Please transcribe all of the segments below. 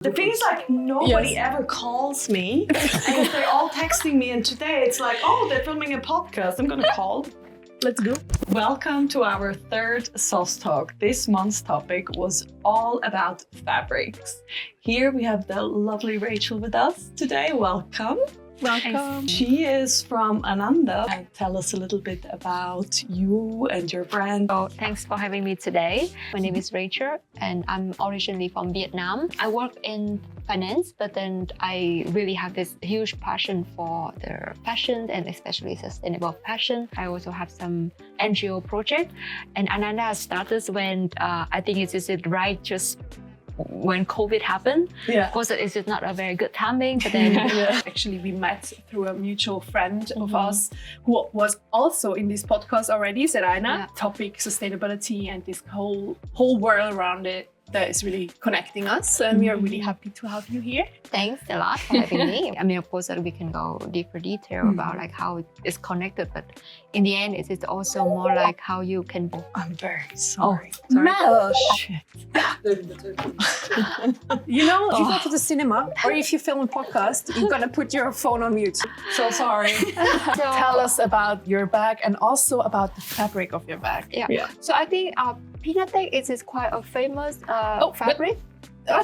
The thing is, like, nobody ever calls me, and they're all texting me, and today it's like, oh, they're filming a podcast, I'm gonna call. Let's go. Welcome to our third Sauce Talk. This month's topic was all about fabrics. Here we have the lovely Rachel with us today. Welcome. Welcome. She is from Ananda. Tell us a little bit about you and your brand. So thanks for having me today. My name is Rachel and I'm originally from Vietnam. I work in finance, but then I really have this huge passion for the fashion and especially sustainable fashion. I also have some NGO project, and Ananda started when I think it is right just when COVID happened. Of course, it's just not a very good timing, but then Actually, we met through a mutual friend of us who was also in this podcast already, Serena. Topic sustainability and this whole world around it that is really connecting us, and we are really happy to have you here. Thanks a lot for having me. I mean, of course, we can go deeper detail about like how it is connected, but in the end, it is also more like how you can. I'm very sorry. Oh, shit. You know, if you go to the cinema or if you film a podcast, you're gonna put your phone on mute. So sorry. Tell us about your bag and also about the fabric of your bag. So I think Pinatex is quite a famous fabric.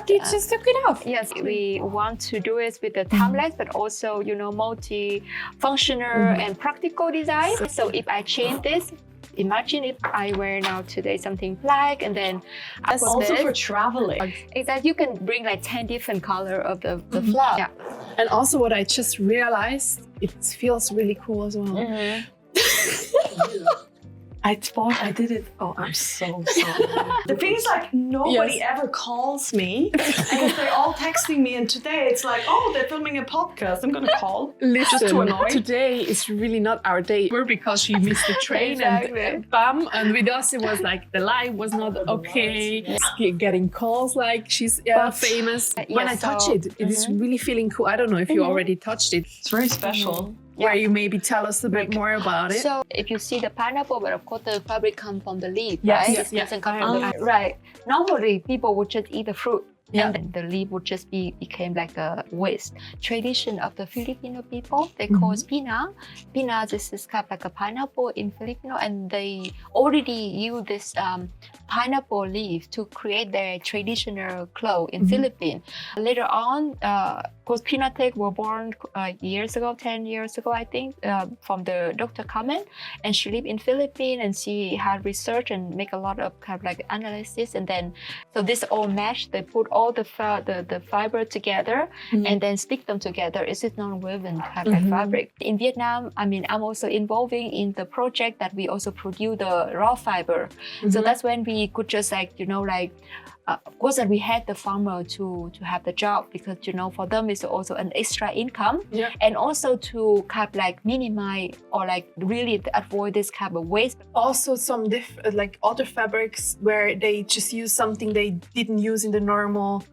You just took it off. Yes, we want to do it with the timeless, but also, you know, multi-functional and practical design. So if I change this, imagine if I wear now today something black and then That's also for traveling. Is that you can bring like 10 different color of the flower. Yeah. And also what I just realized, it feels really cool as well. I did it. Oh, I'm so sorry. The thing is, like, nobody ever calls me, and they're all texting me, and today it's like, oh, they're filming a podcast, I'm gonna call. Listen, just to annoy. Today is really not our day. We're because she missed the train and bam, and with us it was like the live was not okay. Getting calls like she's famous. When I touch it, it is really feeling cool. I don't know if you already touched it. It's very special. Where you maybe tell us a bit more about it. So if you see the pineapple, but of course the fabric comes from the leaf, yes, right? Yes, it doesn't come from the right. Normally people would just eat the fruit. And then the leaf would just became like a waste. Tradition of the Filipino people, they call it pina. Pina is kind of like a pineapple in Filipino, and they already use this pineapple leaf to create their traditional clothes in Philippines. Later on, of course, Pinatex were born years ago, 10 years ago, I think, from the Dr. Carmen, and she lived in Philippines, and she had research and make a lot of kind of like analysis, and then so this all mesh. They put all the fiber together and then stick them together. It's a non-woven kind of like fabric. In Vietnam, I mean, I'm also involving in the project that we also produce the raw fiber. So that's when we could just like, you know, like, of course, that we had the farmer to have the job because, you know, for them it's also an extra income and also to kind of like minimize or like really avoid this kind of waste. Also some like other fabrics where they just use something they didn't use in the normal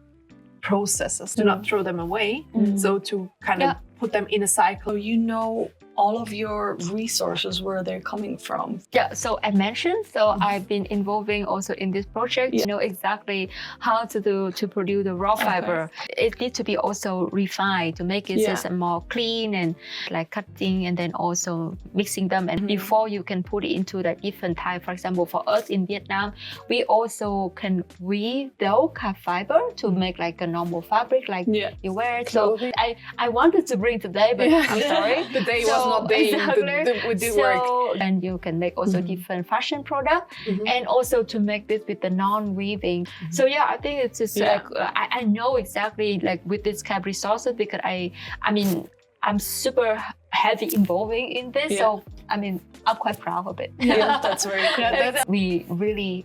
processes to not throw them away. So to kind of put them in a cycle. So you know all of your resources, where they're coming from. Yeah, so I mentioned, so I've been involving also in this project, you know exactly how to produce the raw fiber. It needs to be also refined to make it just more clean and like cutting and then also mixing them. And before you can put it into the different type, for example, for us in Vietnam, we also can weave the fiber to make like a normal fabric like you wear it. So I wanted to bring today, but I'm sorry. The day was not there with the work. And you can make also different fashion product and also to make this with the non-weaving. So yeah, I think it's just like, I know exactly like with this kind of resources because I mean, I'm super heavy involving in this. So I mean, I'm quite proud of it. Yeah, that's very good. We really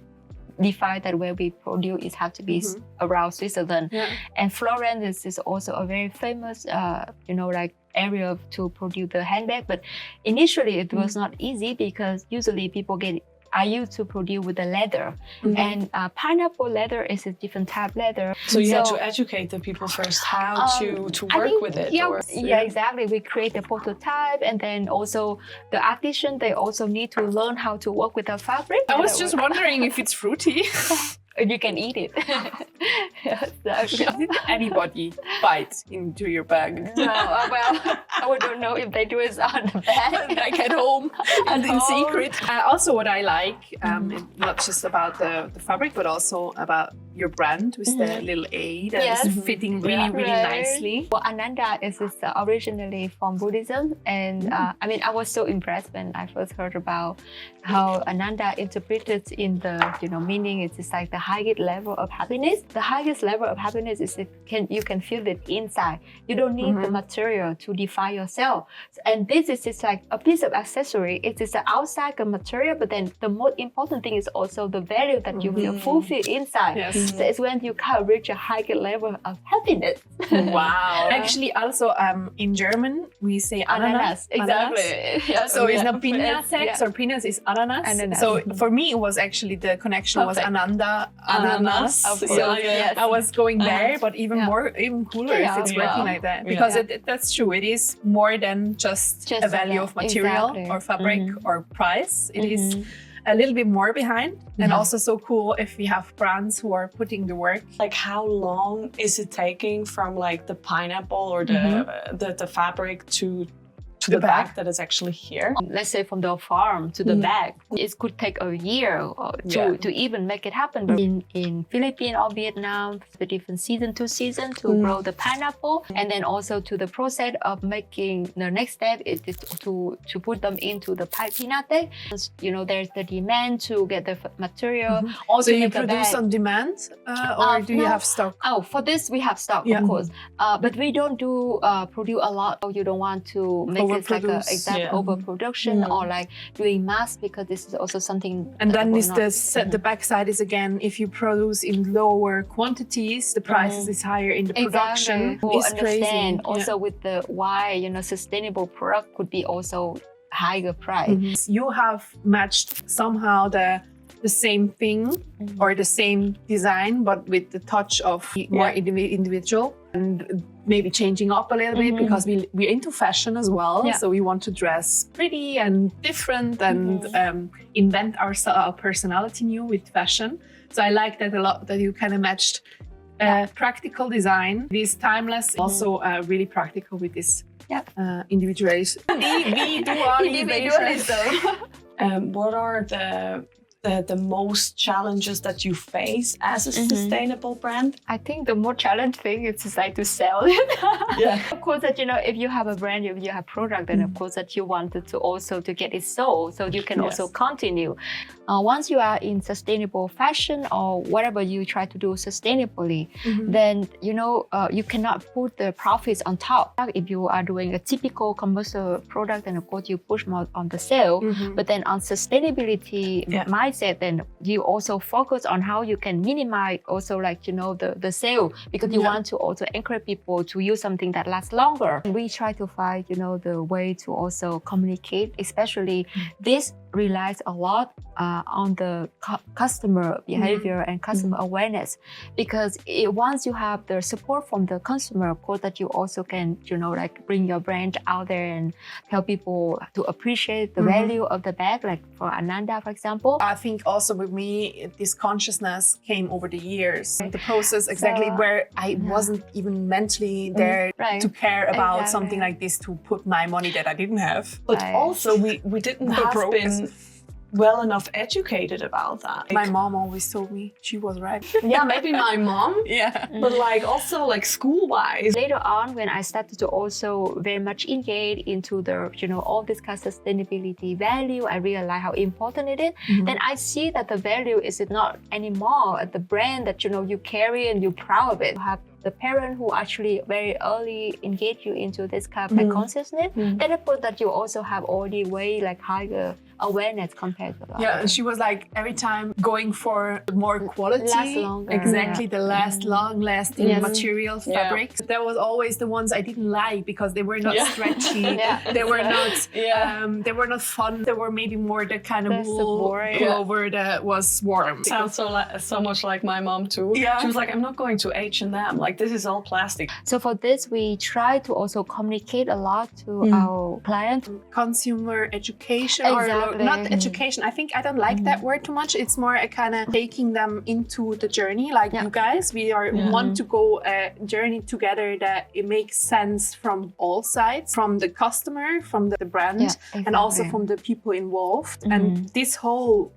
define that where we produce it have to be around Switzerland. And Florence is also a very famous, you know, like area to produce the handbag. But initially it was not easy because usually people I used to produce with the leather. And pineapple leather is a different type of leather. So you had to educate the people first how to work with it. Yeah, exactly. We create a prototype, and then also the artisan, they also need to learn how to work with the fabric. I was just wondering if it's fruity. you can eat it. Did anybody bite into your bag? No, well, I don't know if they do it on the bag. Like at home and in home. secret. Also, what I like, not just about the fabric, but also about your brand with the little A that is fitting really, really nicely. Well, Ananda is originally from Buddhism, and I mean, I was so impressed when I first heard about how Ananda interpreted in the meaning. It's just like the highest level of happiness. The highest level of happiness is you can feel it inside. You don't need the material to define yourself. And this is just like a piece of accessory. It is the outside material, but then the most important thing is also the value that you will fulfill inside. Yes. So it's when you can reach a higher level of happiness. Wow. Actually, also in German, we say ananas. Exactly. Yeah. So it's not Pinatex or Pinas, it's ananas. So for me, it was actually the connection was Ananda, ananas. So I was going there, but even cooler if it's working like that. Because that's true. It is more than just a value of material or fabric or price. It is a little bit more behind, and also so cool if we have brands who are putting the work. Like, how long is it taking from like the pineapple or the fabric to the bag that is actually here? Let's say from the farm to the bag, it could take a year to even make it happen. But in Philippines or Vietnam, the different season to season to grow the pineapple, and then also to the process of making the next step is to put them into the Pinatex. There's the demand to get the material. Also, you produce on demand, or do you have stock? Oh, for this we have stock, of course, but we don't do produce a lot. You don't want to make it's like a exact overproduction or like doing mass, because this is also something. And then is the backside is again, if you produce in lower quantities, the prices is higher in the production. It's crazy. Also with the why sustainable product could be also higher price. You have matched somehow the same thing or the same design, but with the touch of more individual, and maybe changing up a little bit, because we're into fashion as well. So we want to dress pretty and different and invent our personality new with fashion. So I like that a lot, that you kind of matched practical design, this timeless, also really practical with this individualism. What are the most challenges that you face as a sustainable brand? I think the more challenging thing is just like to sell it. Of course, that if you have a brand, if you have product, then of course that you wanted to also to get it sold, so you can also continue. Once you are in sustainable fashion or whatever you try to do sustainably, then you cannot put the profits on top. If you are doing a typical commercial product, then of course you push more on the sale. But then on sustainability mindset, then you also focus on how you can minimize also the sale, because you want to also encourage people to use something that lasts longer. We try to find the way to also communicate, especially this relies a lot on the customer behavior and customer awareness, because once you have the support from the consumer, of course that you also can bring your brand out there and tell people to appreciate the value of the bag, like for Ananda, for example. I think also with me, this consciousness came over the years. The process exactly where I wasn't even mentally there to care about something like this, to put my money that I didn't have. But also we didn't have been well enough educated about that. My mom always told me she was right. Yeah, maybe my mom. But also school-wise. Later on, when I started to also very much engage into the all this kind of sustainability value, I realized how important it is. Then I see that the value is not anymore the brand that you carry and you're proud of it. You have the parent who actually very early engage you into this kind of consciousness. Then of course that you also have already way higher awareness compared to that. Yeah, and she was every time going for more quality, last longer. Exactly, the long-lasting material fabrics. That was always the ones I didn't like, because they were not stretchy. They were not fun. They were maybe more the kind of wool pullover that was warm. Sounds so much like my mom too. She was like, I'm not going to H&M. This is all plastic. So for this, we try to also communicate a lot to our clients. Consumer education, Exactly. Exactly. not education. I think I don't like that word too much. It's more a kind of taking them into the journey. Like you guys, we are want to go a journey together that it makes sense from all sides, from the customer, from the brand, and also from the people involved. And this whole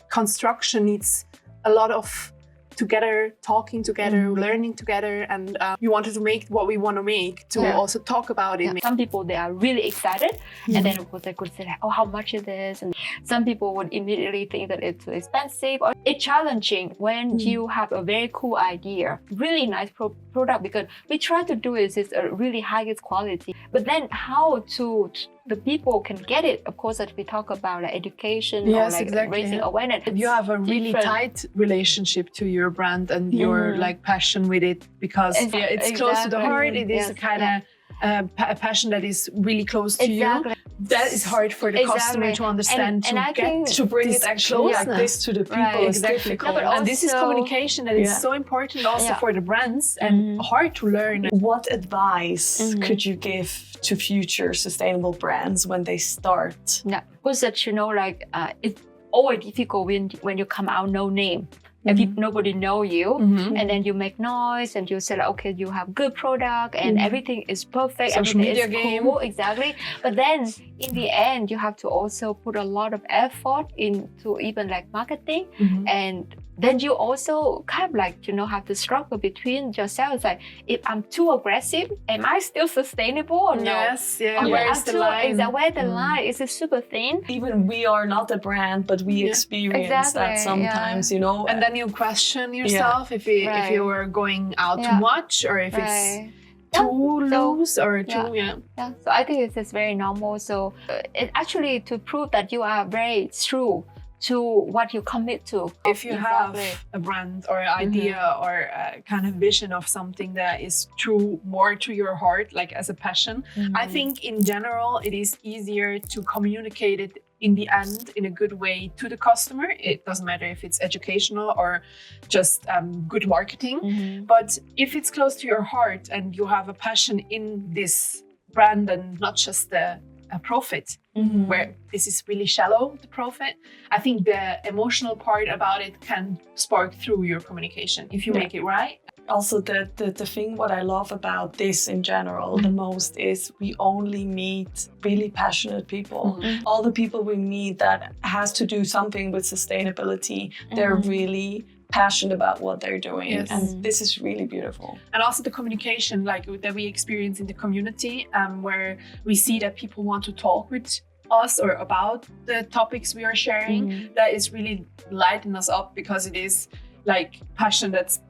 construction needs a lot of together, talking together, learning together, and we wanted to make what we want to make to also talk about it. Some people, they are really excited, and then of course they could say like, oh, how much is this? And some people would immediately think that it's too expensive, or it's challenging when you have a very cool idea, really nice product, because we try to do is a really highest quality, but then how to the people can get it. Of course, that we talk about like education or like raising awareness. You have a really tight relationship to your brand and your like passion with it, because it's close to the heart. It is a kind of a passion that is really close to you. That is hard for the customer to understand, to bring it actually like this to the people. Is difficult. And this is communication that is so important also for the brands and hard to learn. What advice could you give to future sustainable brands when they start? Yeah, because that like it's always difficult when you come out no name. If nobody know you, and then you make noise and you say, like, okay, you have good product and everything is perfect, social media is cool, exactly. But then in the end, you have to also put a lot of effort into even like marketing, and then you also kind of like have to struggle between yourselves. Like, if I'm too aggressive, am I still sustainable or no? Where's the line? Where the line is super thin. Even we are not a brand, but we experience that sometimes, And then you question yourself if you are going out too much, or if it's too loose or too So I think it's very normal. So it actually to prove that you are very true to what you commit to. If you have a brand or an idea or a kind of vision of something that is true more to your heart, like as a passion, I think in general it is easier to communicate it in the end in a good way to the customer. It doesn't matter if it's educational or just good marketing, but if it's close to your heart and you have a passion in this brand and not just a profit, where this is really shallow, the profit, I think the emotional part about it can spark through your communication if you make it right. Also, the thing what I love about this in general the most is we only meet really passionate people. All the people we meet that has to do something with sustainability, they're really passionate about what they're doing, and this is really beautiful. And also the communication like that we experience in the community, where we see that people want to talk with us or about the topics we are sharing, that is really lighting us up, because it is like passion that's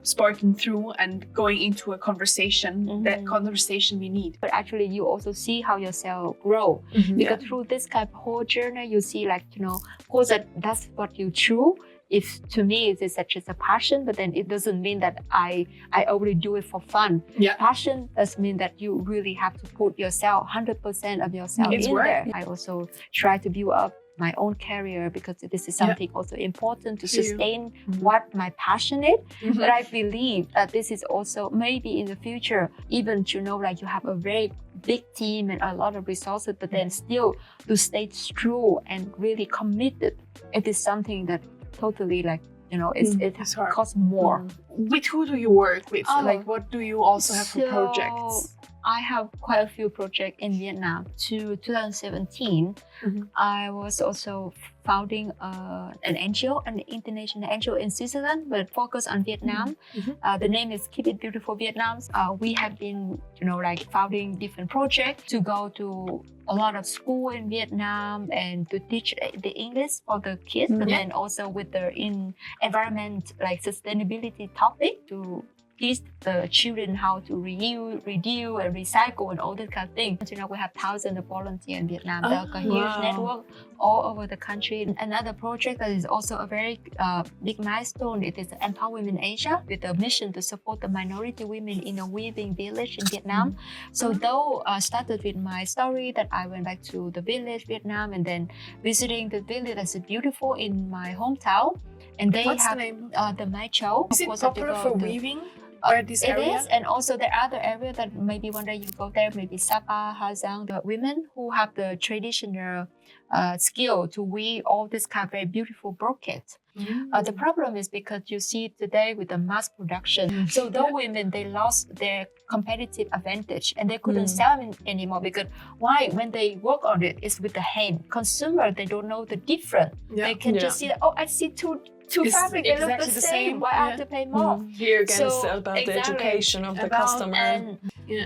sparking through and going into a conversation, that conversation we need. But actually you also see how yourself grow, because through this kind of whole journey you see like of course that's what you choose. If to me it is such as a passion, but then it doesn't mean that I only do it for fun. Passion does mean that you really have to put yourself 100% of yourself in there. I also try to build up my own career, because this is something also important to sustain what my passion is. But I believe that this is also maybe in the future, even like you have a very big team and a lot of resources, but then still to stay true and really committed. It is something that totally like it costs more. With who do you work with? Like what do you also have for projects? I have quite a few projects in Vietnam. To 2017, I was also founding an NGO, an international NGO in Switzerland, but focused on Vietnam. The name is Keep It Beautiful Vietnam. We have been, like founding different projects to go to a lot of school in Vietnam and to teach the English for the kids, but then also with the environment, like sustainability topic, to teach the children how to reuse, and recycle and all that kind of thing. We have thousands of volunteers in Vietnam. There's a huge network all over the country. Another project that is also a very big milestone, it is Empower Women Asia, with a mission to support the minority women in a weaving village in Vietnam. So though started with my story that I went back to the village, Vietnam, and then visiting the village that's beautiful in my hometown. And they What's have the name? The Mai Châu. Is it popular for weaving? Where this area? It is, and also there are other areas that maybe one day you go there, maybe Sapa, Hazang, the women who have the traditional skill to weave all this kind of very beautiful brocade. The problem is because you see today with the mass production, so those women, they lost their competitive advantage and they couldn't sell it anymore because why? When they work on it, it's with the hand. Consumer, they don't know the difference. They can just see, oh, I see two fabric, they look the same. Why I have to pay more? Here again, it's about the education of the customer.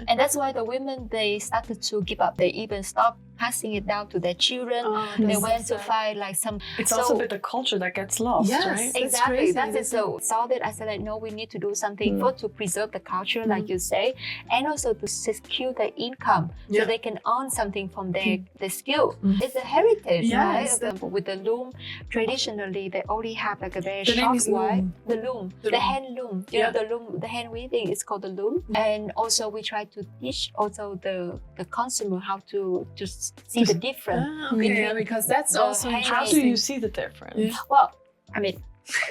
And that's why the women, they started to give up. They even stopped passing it down to their children. They went to find like some... It's also a bit the culture that gets lost, right? Exactly. That's it. So saw that, I said like, no, we need to do something for to preserve the culture, like you say, and also to secure their income so they can earn something from their skill. It's a heritage, right? With the loom, traditionally, they only have like a very short one. The loom. The hand loom. You know, the loom, the hand weaving is called the loom. And also we try to teach also the consumer how to just see the difference. Because that's also how do you see the difference? Well, I mean,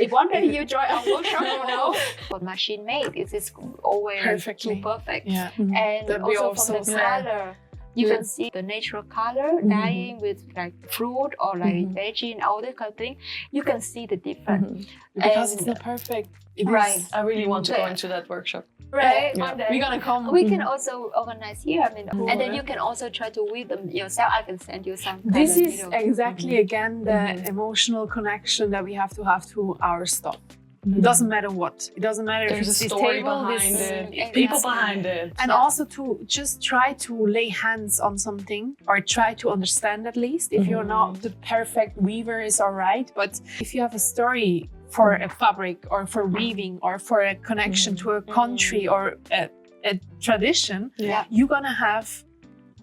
if one day you join our workshop, you know, what machine made is always too perfect. And also from the color, you can see the natural color dyeing with like fruit or like veggie and all that kind of thing. You can see the difference. Because it's not perfect. I really want to go into that workshop. Right, one day. We're gonna come. We can also organize here. I mean, and then you can also try to weave them yourself. I can send you some. This is exactly again the emotional connection that we have to our stuff. It doesn't matter what. It doesn't matter if it's a story table, behind it, people behind it. And also to just try to lay hands on something or try to understand at least. If you're not the perfect weaver, is all right. But if you have a story for a fabric or for weaving or for a connection to a country or a tradition, you're gonna have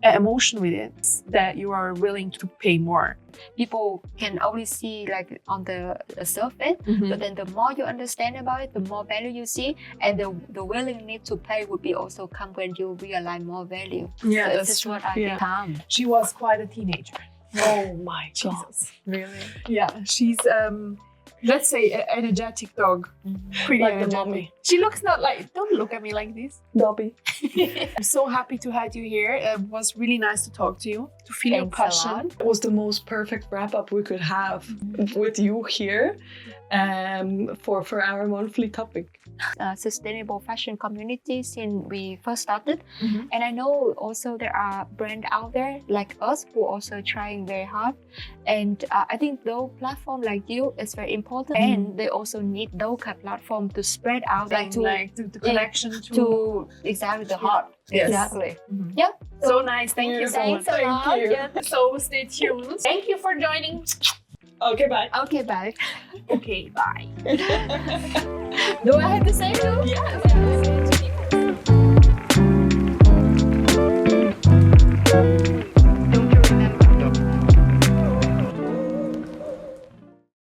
an emotion with it that you are willing to pay more. People can only see like on the surface, but then the more you understand about it, the more value you see, and the willingness to pay would be also come when you realize more value. Yeah, so this is what I think. She was quite a teenager. Oh my Jesus. Really? Yeah, she's let's say an energetic dog. Pretty like energetic. The mommy. She looks not like, don't look at me like this. Dobby. I'm so happy to have you here. It was really nice to talk to you, to feel your passion. It was the most perfect wrap up we could have with you here for our monthly topic. Sustainable fashion community since we first started. And I know also there are brands out there like us who also trying very hard. And I think those platforms like you is very important. And they also need those kind of platform to spread out the connection to exactly the heart. Yes. Exactly. Yeah. So nice. Thank you so much. Thank you. Yeah. So stay tuned. Thank you for joining. Okay, bye. Okay, bye. Okay, bye. Do I have to say too? Yeah.